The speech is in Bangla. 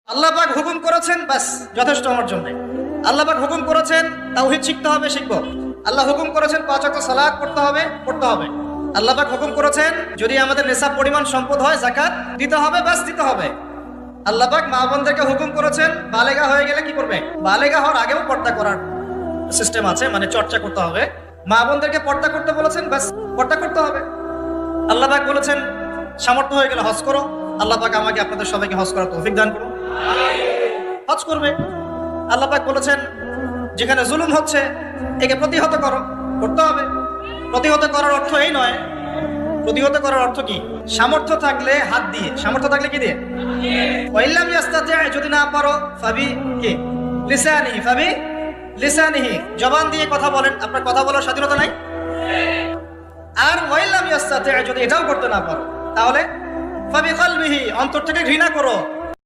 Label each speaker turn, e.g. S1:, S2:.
S1: আল্লাহ পাক হুকুম করেছেন, বাস যথেষ্ট আমার জন্য। আল্লাহ পাক হুকুম করেছেন তাওহীদ শিখতে হবে, শিখব। আল্লাহ হুকুম করেছেন 5 ওয়াক্ত সালাত পড়তে হবে, পড়তে হবে। আল্লাহ পাক হুকুম করেছেন যদি আমাদের নেশাব পরিমাণ সম্পদ হয় যাকাত দিতে হবে, বাস দিতে হবে। আল্লাহ পাক মা বোনদেরকে হুকুম করেছেন বালেগা হয়ে গেলে কি করবে, বালেগা হওয়ার আগেও পর্দা করার সিস্টেম আছে, মানে চর্চা করতে হবে। মা বোনদেরকে পর্দা করতে বলেছেন, বাস পর্দা করতে হবে। আল্লাহ পাক বলেছেন সামর্থ্য হয়ে গেলে হজ করো। আল্লাহ পাক আমাকে আপনাদের সবাইকে হজ করার তৌফিক দান করুন, হজ করবে। আল্লাহ পাক বলেছেন যেখানে জুলুম হচ্ছে একে প্রতিহত করো, করতে হবে। প্রতিহত করার অর্থ এই নয়, প্রতিহত করার অর্থ কি, সামর্থ্য থাকলে হাত দিয়ে, সামর্থ্য থাকলে কি দিয়ে, ওয়াইল্লাম ইয়াস্তাতি, যদি না পারো ফাবি কি লিসানিহি, ফাবি লিসানিহি, জবান দিয়ে কথা বলেন, আপনার কথা বলার স্বাধীনতা নাই। আর ওয়াইল্লাম ইয়াস্তাতি, যদি এটাও করতে না পারো তাহলে ফাবি কলবিহি, অন্তর থেকে ঘৃণা করো।